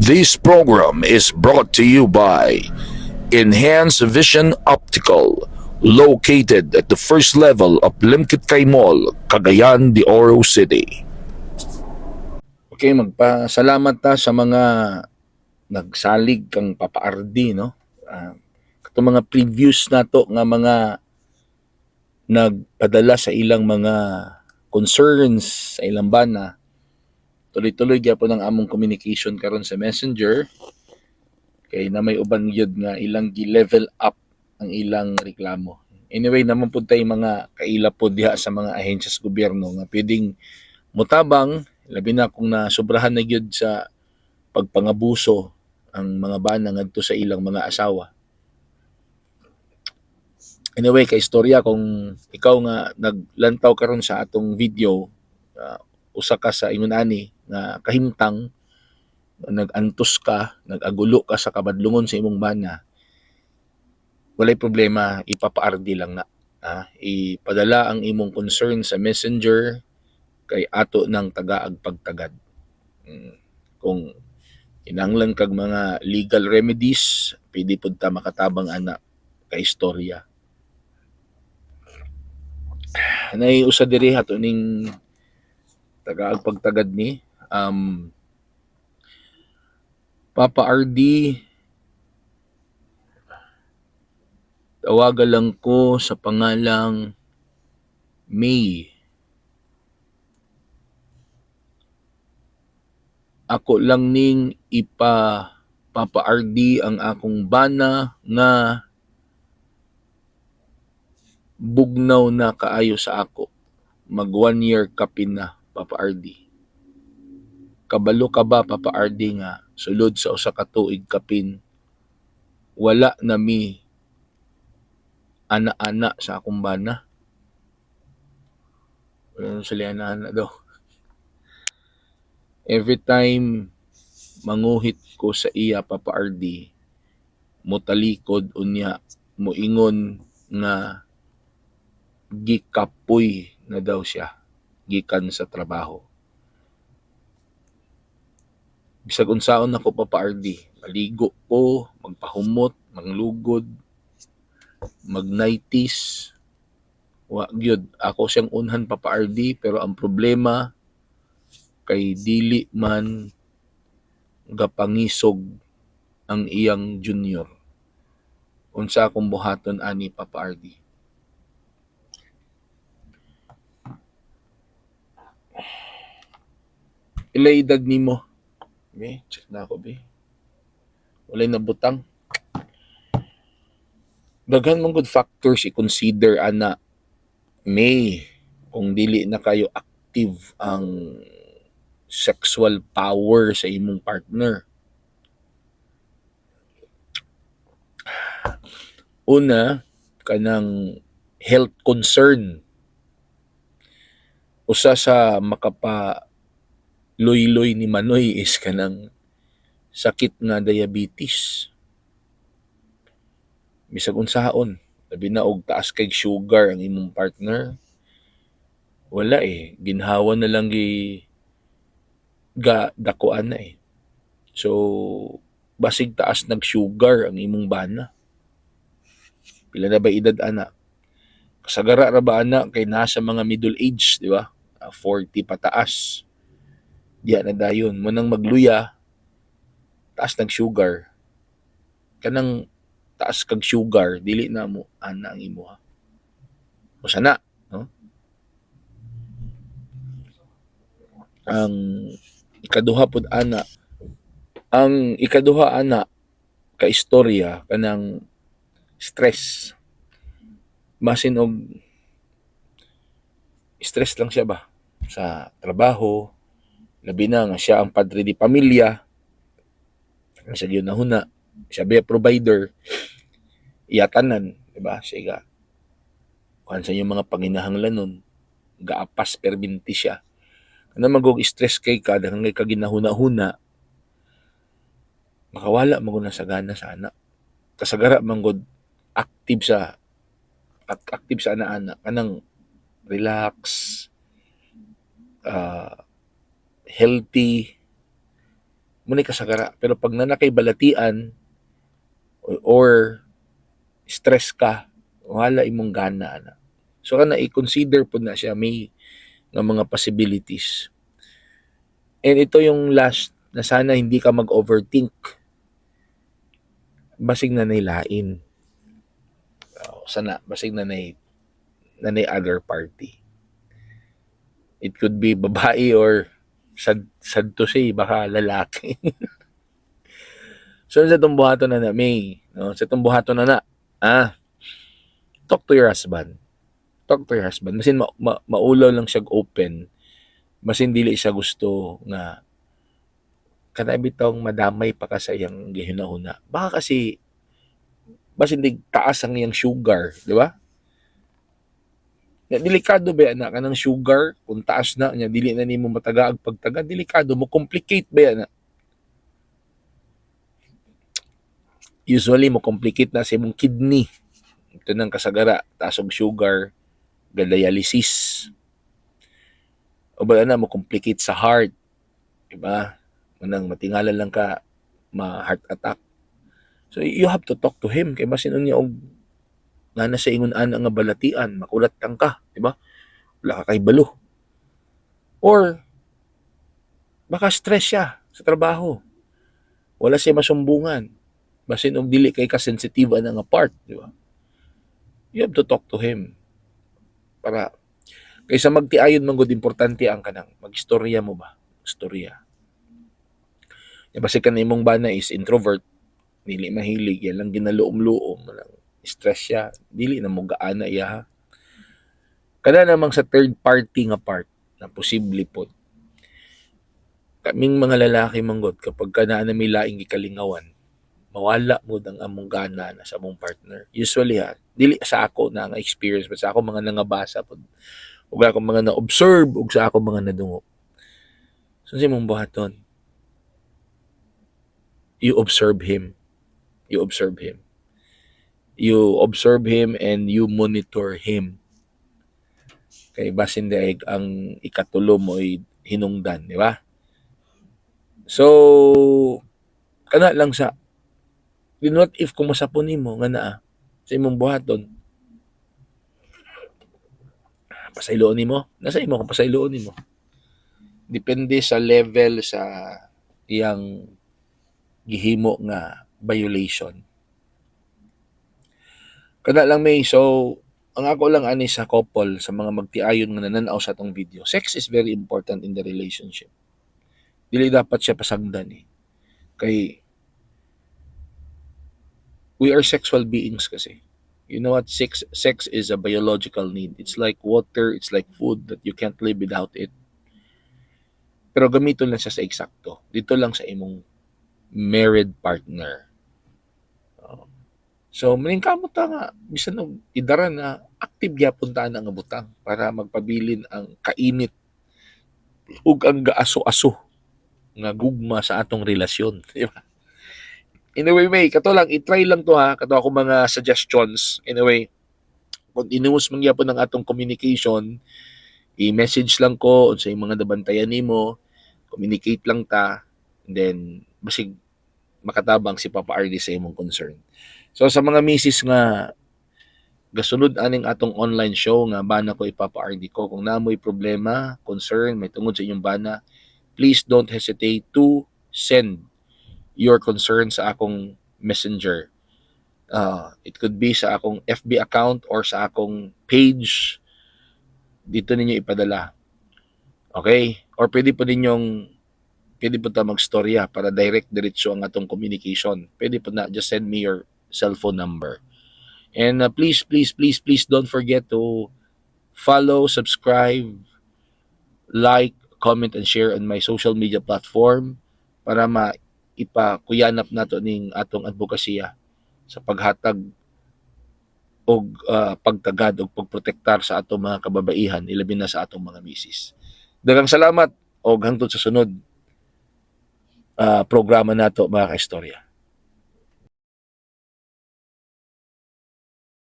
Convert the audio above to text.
This program is brought to you by Enhanced Vision Optical, located at the first level of Limkit Mall, Cagayan de Oro City. Okay, magpasalamat ta sa mga nagsalig kang papaardi, no? Ito mga previews nato nga mga nagpadala sa ilang mga concerns sa ilang bana. Tuloy-tuloy gyapon ang among communication karon sa Messenger kay na may uban gyud nga ilang gi-level up ang ilang reklamo. Anyway, naman pud tay mga kaila pod diha sa mga ahensya sa gobyerno nga pwedeng mutabang, labi na kung nasobrahan na gyud sa pagpangabuso ang mga bana ngadto sa ilang mga asawa. Anyway, kay istorya kung ikaw nga naglantaw karon sa atong video, usa ka sa ingon ani nga kahimtang nag-antos ka, nag-agulo ka sa kabadlungon sa imong bana, walay problema, ipapaardi lang na. Ipadala ang imong concern sa Messenger kay ato ng tagaag pagtagad. Kung kinahanglan kag mga legal remedies, pwede pud ta makatabang ana kay istorya. Nay usa diri ato ning tagaag pagtagad ni Papa RD, tawagan lang ko sa pangalang May. Ako lang ning Papa RD ang akong bana nga bugnaw na kaayo sa ako. Mag 1 year kapin na, Papa RD. Kabalo ka ba, Papa RD, nga sulod sa usa ka tuig kapin wala na mi ana-ana sa akong bana? Wala sila ana-ana daw. Every time manguhit ko sa iya, Papa RD, motalikod unya, moingon nga gikapoy na daw siya gikan sa trabaho. Bisag unsaon ako, Papa RD, maligo ko, magpahumot, manglugod, mag-nighties, wa gyud ako siyang unhan, Papa RD, pero ang problema kay dili man gapangisog ang iyang junior. Unsa akong buhaton ani, Papa RD? Ila edad nimo? Be, check na ako, be. Walay nabutang. Daghan mong good factors i-consider ana, May, kung dili na kayo active ang sexual power sa imong partner. Una, kanang health concern. Usa sa makapa-loy-loy ni Manoy is kanang sakit nga diabetes. Bisag unsaon, labi na og taas kay sugar ang imong partner, wala ginhawa na lang dakuan na So basig taas nag-sugar ang imong bana. Pila na ba edad ana? Kasagara ra ba ana kay nasa mga middle age, di ba? 40 pataas. Diya na dayon mo nang magluya, taas nag-sugar. Kanang taas kag sugar, dili na mo ana ang imo, ha? Musana, no? Ang ikaduha pud ana, ka istorya kanang stress. Masin og stress lang siya ba sa trabaho, labi na nga siya ang padre di pamilya, siya gyud nahuna, siya ba provider, iyatanan, di ba? Siya kuan sa yung mga panginahanglanon, gaapas perminti siya. Kana magog stress kay ka, daghang kay kaginahuna-huna, makawala magud na sa gana sa anak. Kasagara manggod active sa ana-ana, kanang relax, healthy, muna kasagara. Pero pag nanakay balatian or stress ka, wala imong gana na. So kana i-consider po na siya may nga mga possibilities. And ito yung last na sana hindi ka mag-overthink. Basig na nailain. Sana basig na other party. It could be babae or sad to say, baka lalaki. So sa itong buhaton na may, no? Sa itong buhaton na talk to your husband. Talk to your husband. Masin maulaw lang siya open. Masin dili siya gusto nga kana bitong madamay pa ka sa iyang gihinahuna. Baka kasi basin dig taas ang iyang sugar, di ba? Delikado ba yan na kanang sugar kung taas na nya dili na nimo mataga ag pagtaga, delikado mo complicate ba yan na? Usually mo complicate na sa imong kidney. Ito nang kasagara, taas og sugar, dialysis. O ba na mo complicate sa heart, diba? Manang matingalan lang ka ma-heart attack. So you have to talk to him kay basin unya og nga sa ingon-ana nga balatian, makulat lang ka, diba? Wala ka kay balo. Or baka stress siya sa trabaho. Wala siya masumbungan. Basin og dili kay ka-sensitive na nga part, diba? You have to talk to him. Para kaysa magtiayon man gud importante ang kanang magistorya mo ba? Istorya. Ya basi kan imong bana is introvert, dili mahilig, yan lang ginaluom-luom, lang stress siya, dili na mo gaana iya. Kada namang sa third party nga part na posible po. Kaming mga lalaki manggod kapag kana na may laing gikalingawan, mawala mo ang among gana na sa among partner. Usually dili sa ako na nga experience, but sa ako mga nangabasa po. Ug ako mga na-observe ug sa ako mga nadungo. So sa imong buhaton, you observe him. You observe him. You observe him and you monitor him. Kay basin daig ang ikatulo mo ay hinungdan, di ba? So, kana lang sa what if kung masapon nimo nga naa sa imong buhaton, pasayloon nimo, nasa imo kung pasayloon nimo. Depende sa level sa iyang gihimo nga violation. Kada lang may, so ang ako lang ani sa couple, sa mga magtiayon nga nananaw sa atong video, sex is very important in the relationship. Dili dapat siya pasagdan kay we are sexual beings kasi. You know what? Sex is a biological need. It's like water, it's like food that you can't live without it. Pero gamiton lang siya sa eksakto. Dito lang sa imong married partner. So, maningkamot nga, bisan og idara na active gyapon ta nga butang para magpabilin ang kainit ug ang gaaso-aso nga gugma sa atong relasyon, di ba? Anyway, may kato lang i-try lang to kato ako mga suggestions. Anyway, continuous man gyapon ang atong communication, i-message lang ko sa mga nabantayan nimo, communicate lang ta, and then basig makatabang si Papa RD sa imong concern. So sa mga misis nga gasunod aning atong online show nga bana ko Papa RD ko, kung namoy problema, concern, may tungod sa inyong bana, please don't hesitate to send your concern sa akong messenger. It could be sa akong FB account or sa akong page. Dito ninyo ipadala. Okay? Or pwede po ta magstorya para diretso ang atong communication. Pwede po na, just send me your cellphone number. And please don't forget to follow, subscribe, like, comment, and share on my social media platform para ipakuyanap nato ning atong advokasya sa paghatag og pagtagad og pagprotektar sa atong mga kababaihan, ilabi na sa atong mga misis. Daghang salamat og hangtod sa sunod programa nato mga kaistorya.